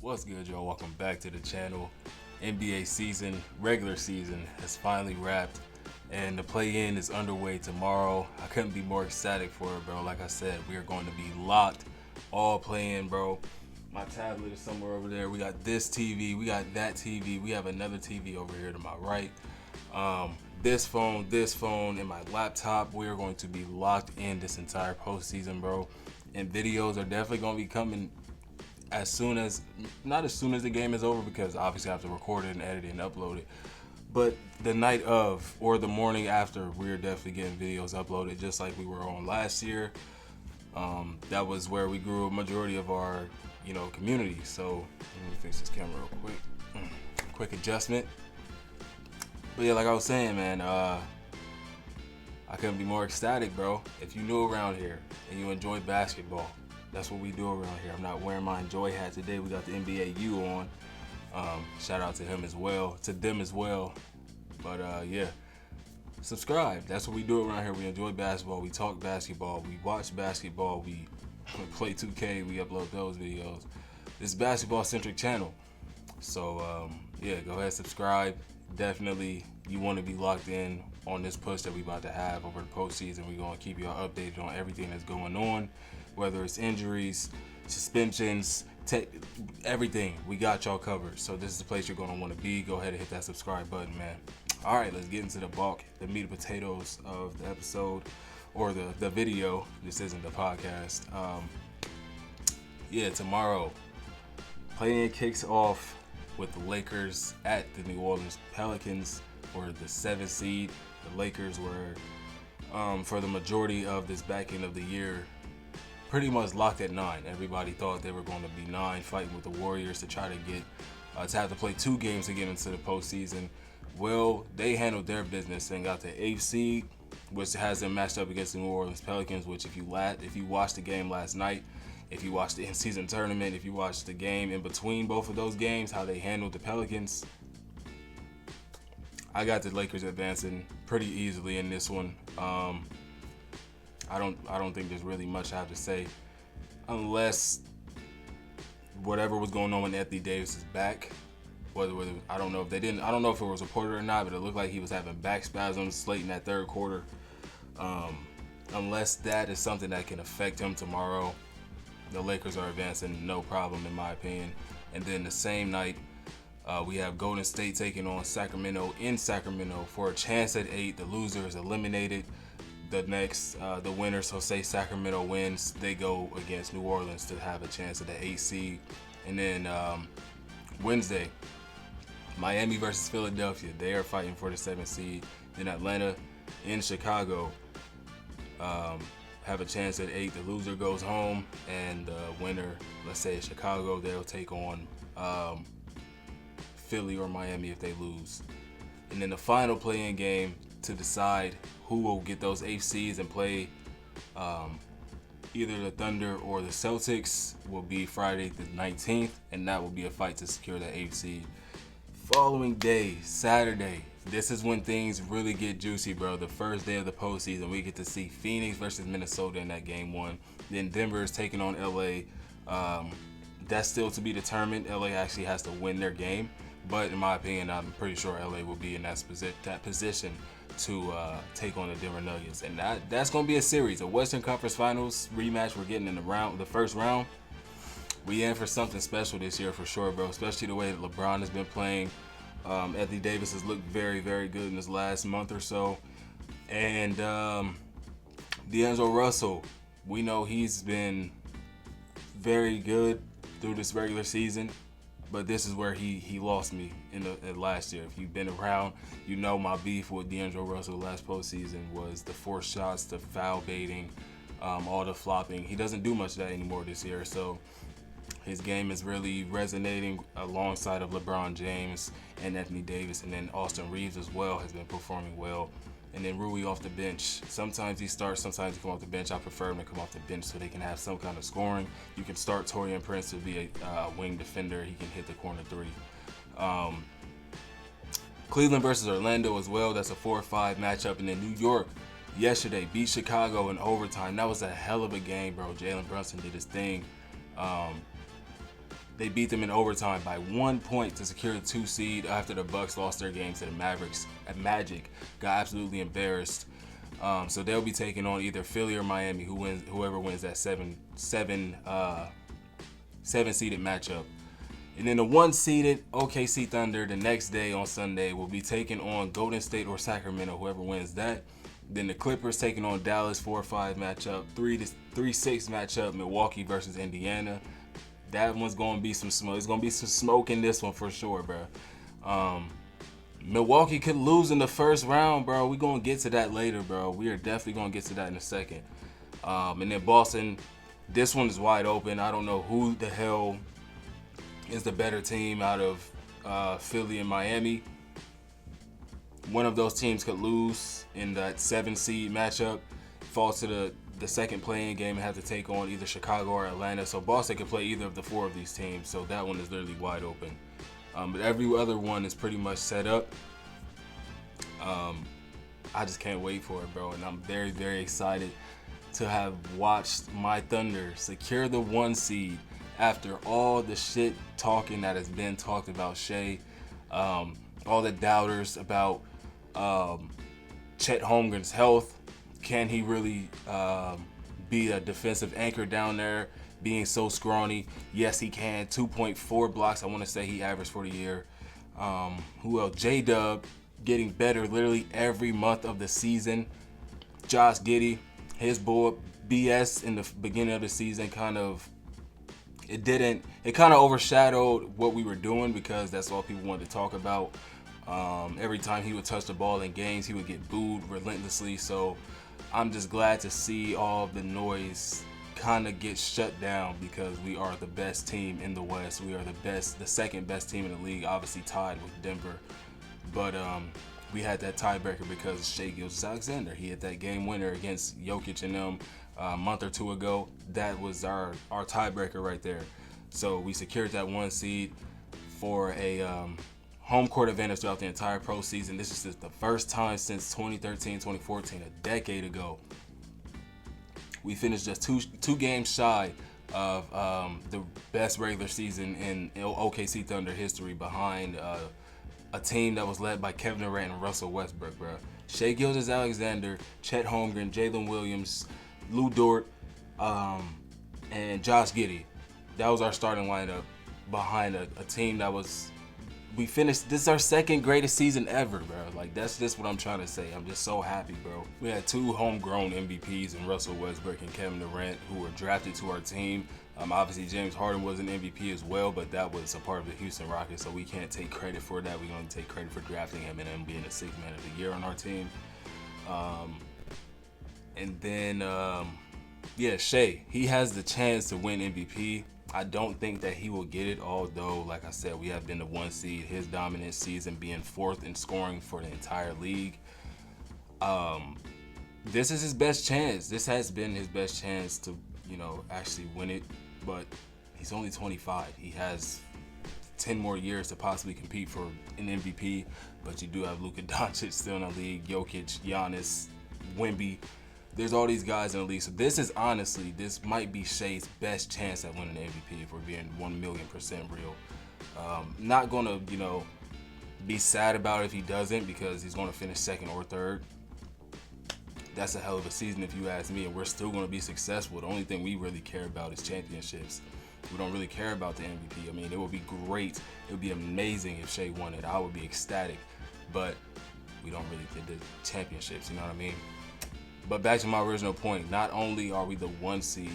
What's good, y'all? Welcome back to the channel. NBA season, regular season, has finally wrapped, and the play-in is underway tomorrow. I couldn't be more ecstatic for it, bro. Like I said, we are going to be locked, all play-in, bro. My tablet is somewhere over there. We got this TV, we got that TV, we have another TV over here to my right. This phone, and my laptop. We are going to be locked in this entire postseason, bro. And videos are definitely going to be coming not as soon as the game is over, because obviously I have to record it and edit it and upload it. But the night of or the morning after, we're definitely getting videos uploaded, just like we were on last year. That was where we grew a majority of our, community. So let me fix this camera real quick. Quick adjustment. But yeah, like I was saying, man, I couldn't be more ecstatic, bro. If you new around here and you enjoy basketball, that's what we do around here. I'm not wearing my Enjoy hat today. We got the NBA U on. Shout out to them as well. But yeah, subscribe. That's what we do around here. We enjoy basketball. We talk basketball. We watch basketball. We play 2K. We upload those videos. It's a basketball-centric channel. So yeah, go ahead, subscribe. Definitely, you want to be locked in on this push that we about to have over the postseason. We're going to keep y'all updated on everything that's going on, whether it's injuries, suspensions, everything. We got y'all covered. So this is the place you're going to want to be. Go ahead and hit that subscribe button, man. All right, let's get into the bulk, the meat and potatoes of the episode, or the video. This isn't the podcast. Yeah, tomorrow, play-in kicks off with the Lakers at the New Orleans Pelicans for the 7th seed. The Lakers were, for the majority of this back end of the year, pretty much locked at 9. Everybody thought they were going to be 9, fighting with the Warriors to try to get to have to play 2 games to get into the postseason. Well, they handled their business and got the 8th seed, which has them matched up against the New Orleans Pelicans. Which, if you watched the game last night, if you watched the in-season tournament, if you watched the game in between both of those games, how they handled the Pelicans, I got the Lakers advancing pretty easily in this one. I don't think there's really much I have to say, unless whatever was going on when Anthony Davis is back. Whether I don't know if it was reported or not, but it looked like he was having back spasms late in that third quarter. Unless that is something that can affect him tomorrow, the Lakers are advancing no problem, in my opinion. And then the same night, we have Golden State taking on Sacramento in Sacramento for a chance at 8. The loser is eliminated. The winner, so say Sacramento wins, they go against New Orleans to have a chance at the 8th seed. And then Wednesday, Miami versus Philadelphia. They are fighting for the 7th seed. Then Atlanta in Chicago have a chance at 8. The loser goes home, and the winner, let's say Chicago, they'll take on Philly or Miami if they lose. And then the final play-in game to decide who will get those 8th seeds and play either the Thunder or the Celtics will be Friday the 19th, and that will be a fight to secure the 8th seed. Following day, Saturday, this is when things really get juicy, bro. The first day of the postseason, we get to see Phoenix versus Minnesota in that game 1. Then Denver is taking on LA. That's still to be determined. LA actually has to win their game, but in my opinion, I'm pretty sure LA will be in that position to take on the Denver Nuggets. And that's going to be a series, a Western Conference Finals rematch. We're getting in the first round. We in for something special this year for sure, bro, especially the way that LeBron has been playing. Anthony Davis has looked very, very good in this last month or so. And D'Angelo Russell, we know he's been very good through this regular season, but this is where he lost me in last year. If you've been around, you know my beef with D'Angelo Russell last postseason was the forced shots, the foul baiting, all the flopping. He doesn't do much of that anymore this year, so his game is really resonating alongside of LeBron James and Anthony Davis, and then Austin Reeves as well has been performing well. And then Rui off the bench. Sometimes he starts, sometimes he come off the bench. I prefer him to come off the bench so they can have some kind of scoring. You can start Taurean Prince to be a wing defender. He can hit the corner 3. Cleveland versus Orlando as well. That's a 4-5 matchup. And then New York yesterday beat Chicago in overtime. That was a hell of a game, bro. Jalen Brunson did his thing. They beat them in overtime by 1 point to secure the 2 seed after the Bucks lost their game to the Mavericks. At Magic got absolutely embarrassed. So they'll be taking on either Philly or Miami, whoever wins that seven seeded matchup. And then the 1-seeded OKC Thunder the next day on Sunday will be taking on Golden State or Sacramento, whoever wins that. Then the Clippers taking on Dallas 4-5 matchup, 3-6 matchup, Milwaukee versus Indiana. That one's gonna be some smoke. It's gonna be some smoke in this one for sure, bro. Milwaukee could lose in the first round, bro. We're gonna get to that later, bro. We are definitely gonna get to that in a second. And then Boston, this one is wide open. I don't know who the hell is the better team out of Philly and Miami. One of those teams could lose in that 7-seed matchup, fall to the second playing game and have to take on either Chicago or Atlanta. So Boston could play either of the 4 of these teams. So that one is literally wide open. But every other one is pretty much set up. I just can't wait for it, bro. And I'm very, very excited to have watched my Thunder secure the 1 seed after all the shit talking that has been talked about Shea. All the doubters about Chet Holmgren's health. Can he really be a defensive anchor down there, being so scrawny? Yes, he can. 2.4 blocks, I want to say he averaged for the year. Who else? J-Dub getting better literally every month of the season. Josh Giddey, his boy BS in the beginning of the season kind of overshadowed what we were doing because that's all people wanted to talk about. Every time he would touch the ball in games, he would get booed relentlessly. So I'm just glad to see all of the noise kind of get shut down because we are the best team in the West. We are the second best team in the league, obviously tied with Denver. But we had that tiebreaker because of Shai Gilgeous-Alexander. He hit that game winner against Jokic and them a month or 2 ago. That was our tiebreaker right there. So we secured that 1 seed for a home court advantage throughout the entire postseason. This is just the first time since 2013, 2014, a decade ago. We finished just two games shy of the best regular season in OKC Thunder history behind a team that was led by Kevin Durant and Russell Westbrook, bro. Shai Gilgeous-Alexander, Chet Holmgren, Jalen Williams, Lou Dort, and Josh Giddey. That was our starting lineup behind a team that was. We finished. This is our second greatest season ever, bro. Like that's just what I'm trying to say. I'm just so happy, bro. We had 2 homegrown MVPs in Russell Westbrook and Kevin Durant, who were drafted to our team. Obviously James Harden was an MVP as well, but that was a part of the Houston Rockets, so we can't take credit for that. We're going to take credit for drafting him and him being the 6th man of the year on our team. And then, Shai, he has the chance to win MVP. I don't think that he will get it, although, like I said, we have been the 1 seed. His dominant season being 4th in scoring for the entire league. This is his best chance. This has been his best chance to, actually win it. But he's only 25. He has 10 more years to possibly compete for an MVP. But you do have Luka Doncic still in the league, Jokic, Giannis, Wemby. There's all these guys in the league. So this might be Shai's best chance at winning the MVP if we're being 1,000,000% real. Not going to, be sad about it if he doesn't because he's going to finish 2nd or 3rd. That's a hell of a season if you ask me, and we're still going to be successful. The only thing we really care about is championships. We don't really care about the MVP. I mean, it would be great. It would be amazing if Shai won it. I would be ecstatic. But we don't really think the championships, you know what I mean? But back to my original point, not only are we the 1 seed,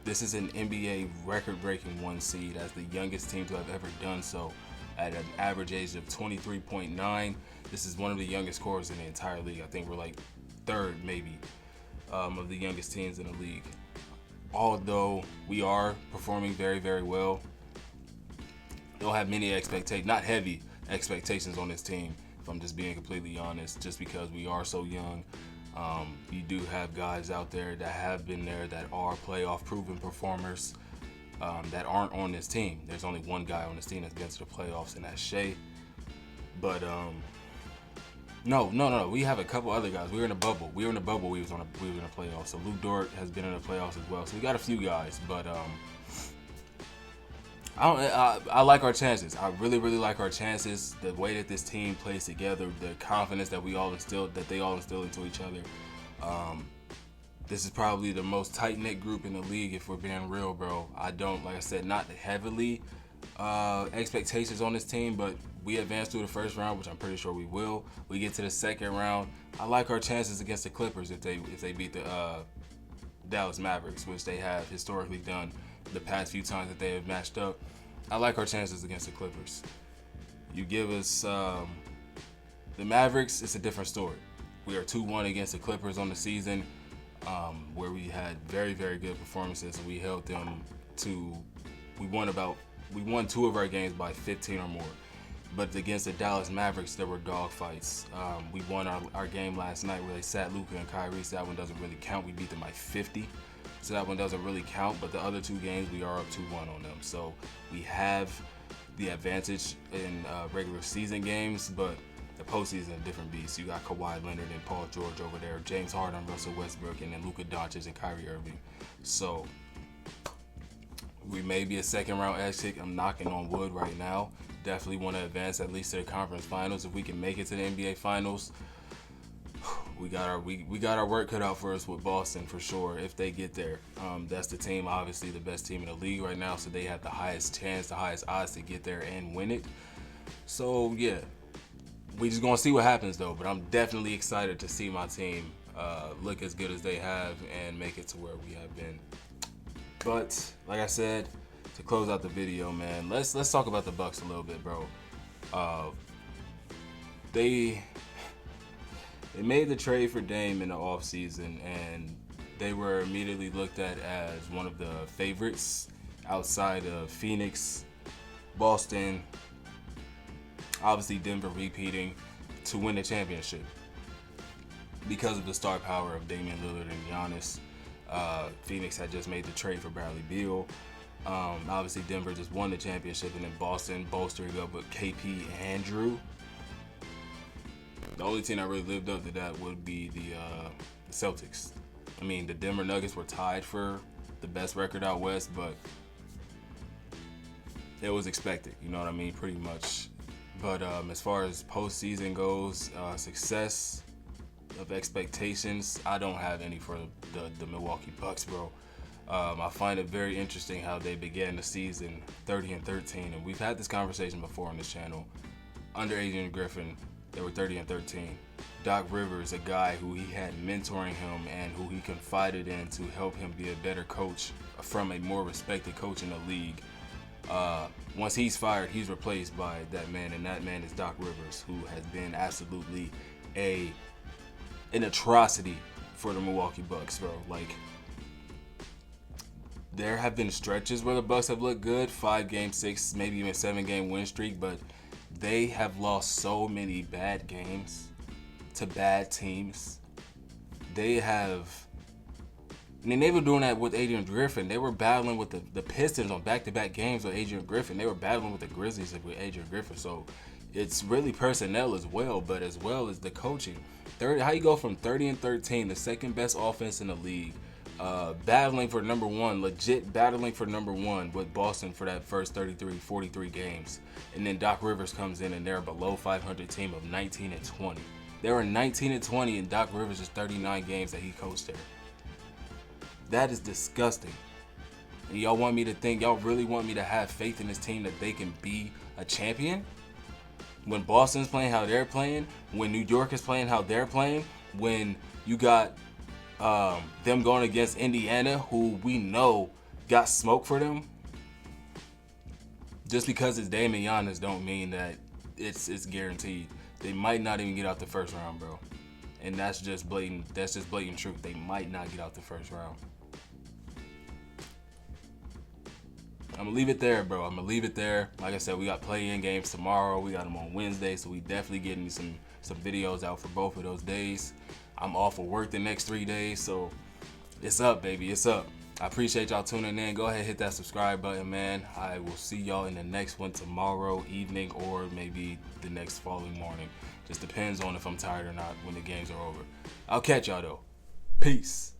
this is an NBA record-breaking 1 seed as the youngest team to have ever done so at an average age of 23.9. This is one of the youngest scorers in the entire league. I think we're like 3rd maybe of the youngest teams in the league. Although we are performing very, very well, don't have many not heavy expectations on this team, if I'm just being completely honest, just because we are so young. You do have guys out there that have been there that are playoff proven performers that aren't on this team. There's only one guy on this team that's been to the playoffs, and that's Shai. But no. We have a couple other guys. We were in a bubble. We were in a playoffs. So Lou Dort has been in the playoffs as well. So we got a few guys, but I like our chances. I really, really like our chances. The way that this team plays together, the confidence that they all instill into each other. This is probably the most tight-knit group in the league, if we're being real, bro. I don't, like I said, not heavily expectations on this team, but we advance through the first round, which I'm pretty sure we will. We get to the second round. I like our chances against the Clippers if they beat the Dallas Mavericks, which they have historically done the past few times that they have matched up. I like our chances against the Clippers. You give us the Mavericks, it's a different story. We are 2-1 against the Clippers on the season, where we had very, very good performances, and we held them to. We won 2 of our games by 15 or more. But against the Dallas Mavericks, there were dogfights. We won our game last night where they sat Luka and Kyrie, so that one doesn't really count. We beat them by 50, so that one doesn't really count. But the other 2 games, we are up 2-1 on them. So we have the advantage in regular season games, but the postseason is a different beast. You got Kawhi Leonard and Paul George over there, James Harden, Russell Westbrook, and then Luka Doncic and Kyrie Irving. So we may be a second-round exit. I'm knocking on wood right now. Definitely want to advance at least to the conference finals. If we can make it to the NBA finals, we got our work cut out for us with Boston for sure. If they get there, that's the team, obviously the best team in the league right now. So they have the highest chance, the highest odds to get there and win it. So yeah, we just gonna see what happens though. But I'm definitely excited to see my team look as good as they have and make it to where we have been. But like I said, to close out the video, man, let's talk about the Bucks a little bit, bro. They made the trade for Dame in the offseason, and they were immediately looked at as one of the favorites outside of Phoenix, Boston, obviously Denver repeating to win the championship because of the star power of Damian Lillard and Giannis. Phoenix had just made the trade for Bradley Beal. Obviously, Denver just won the championship, and then Boston bolstering up with KP and Drew. The only team that really lived up to that would be the Celtics. I mean, the Denver Nuggets were tied for the best record out west, but it was expected. You know what I mean? Pretty much. But as far as postseason goes, success of expectations, I don't have any for the Milwaukee Bucks, bro. I find it very interesting how they began the season 30-13, and we've had this conversation before on this channel. Under Adrian Griffin, they were 30-13. Doc Rivers, a guy who he had mentoring him and who he confided in to help him be a better coach from a more respected coach in the league. Once he's fired, he's replaced by that man, and that man is Doc Rivers, who has been absolutely an atrocity for the Milwaukee Bucks, bro. Like, there have been stretches where the Bucks have looked good, 5-game, 6, maybe even 7-game win streak, but they have lost so many bad games to bad teams. They were doing that with Adrian Griffin. They were battling with the Pistons on back-to-back games with Adrian Griffin. They were battling with the Grizzlies with Adrian Griffin. So it's really personnel as well, but as well as the coaching. How you go from 30-13, the second best offense in the league, battling for number one, legit battling for number one with Boston for that first 43 games. And then Doc Rivers comes in and they're a below 500 team of 19-20. They were 19-20 in Doc Rivers' 39 games that he coached there. That is disgusting. And y'all really want me to have faith in this team that they can be a champion? When Boston's playing how they're playing, when New York is playing how they're playing, when you got them going against Indiana, who we know got smoke for them. Just because it's Dame and Giannis don't mean that it's guaranteed. They might not even get out the first round, bro. And that's just blatant truth. They might not get out the first round. I'm going to leave it there, bro. I'm going to leave it there. Like I said, we got play-in games tomorrow. We got them on Wednesday, so we definitely getting some videos out for both of those days. I'm off of work the next 3 days, so it's up, baby. It's up. I appreciate y'all tuning in. Go ahead and hit that subscribe button, man. I will see y'all in the next one tomorrow evening or maybe the next following morning. Just depends on if I'm tired or not when the games are over. I'll catch y'all, though. Peace.